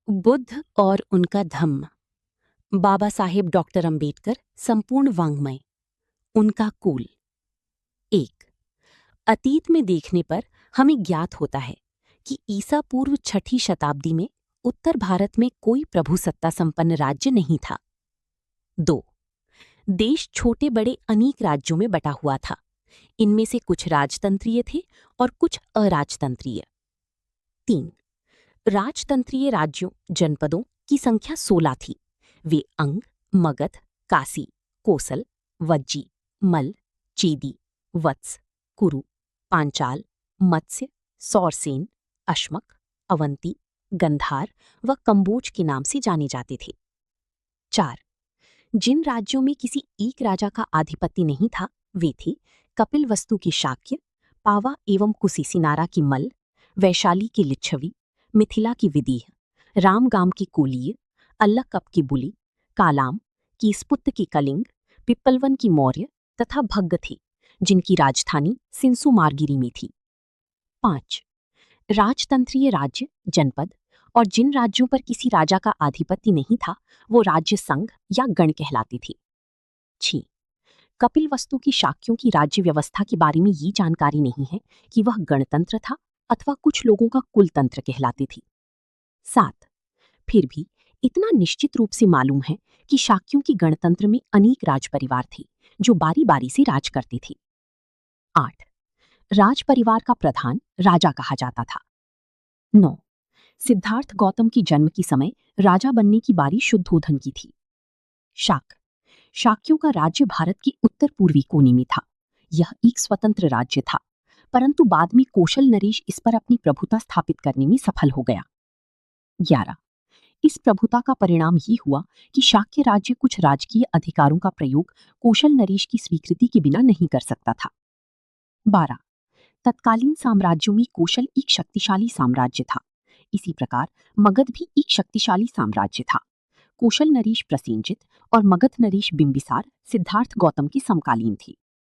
बुद्ध और उनका धम्म। बाबा साहेब डॉक्टर अंबेडकर संपूर्ण वाङ्मय। उनका कुल। 1। अतीत में देखने पर हमें ज्ञात होता है कि ईसा पूर्व 6ठी शताब्दी में उत्तर भारत में कोई प्रभुसत्ता संपन्न राज्य नहीं था। 2। देश छोटे बड़े अनेक राज्यों में बटा हुआ था। इनमें से कुछ राजतंत्रीय थे और कुछ अराजतंत्रीय। 3। राजतंत्रीय राज्यों जनपदों की संख्या 16 थी। वे अंग, मगध, काशी, कोसल, वज्जी, मल, चेदी, वत्स, कुरु, पांचाल, मत्स्य, सौरसेन, अश्मक, अवंती, गंधार व कंबोज के नाम से जाने जाते थे। 4। जिन राज्यों में किसी एक राजा का आधिपत्य नहीं था वे थे कपिलवस्तु की शाक्य, पावा एवं कुसिसिनारा की मल, वैशाली की लिच्छवी, मिथिला की विदीह, रामगाम की कोलीय, अल्लकप की बुली, कालाम, कीसपुत्त की कलिंग, पिप्पलवन की मौर्य तथा भग्ग थे, जिनकी राजधानी सिंसुमारगिरी में थी। 5। राजतंत्रीय राज्य जनपद और जिन राज्यों पर किसी राजा का आधिपत्य नहीं था वो राज्य संघ या गण कहलाते थे। 6। कपिलवस्तु की शाक्यों की राज्य व्यवस्था के बारे में ये जानकारी नहीं है कि वह गणतंत्र था अथवा कुछ लोगों का कुलतंत्र कहलाती थी। 7। फिर भी इतना निश्चित रूप से मालूम है कि शाक्यों की गणतंत्र में अनेक राज परिवार थे जो बारी बारी से राज करते थे। 8। राज परिवार का प्रधान राजा कहा जाता था। 9। सिद्धार्थ गौतम की जन्म के समय राजा बनने की बारी शुद्धोधन की थी। शाक्यों का राज्य भारत के उत्तर पूर्वी कोने में था। यह एक स्वतंत्र राज्य था, परंतु बाद में कौशल नरेश इस पर अपनी प्रभुता स्थापित करने में सफल हो गया। 11। इस प्रभुता का परिणाम ये हुआ कि शाक्य राज्य कुछ राजकीय अधिकारों का प्रयोग कौशल नरेश की स्वीकृति के बिना नहीं कर सकता था। 12। तत्कालीन साम्राज्यों में कौशल एक शक्तिशाली साम्राज्य था। इसी प्रकार मगध भी एक शक्तिशाली साम्राज्य था। कौशल नरेश प्रसेनजित और मगध नरेश बिंबिसार सिद्धार्थ गौतम के समकालीन थे।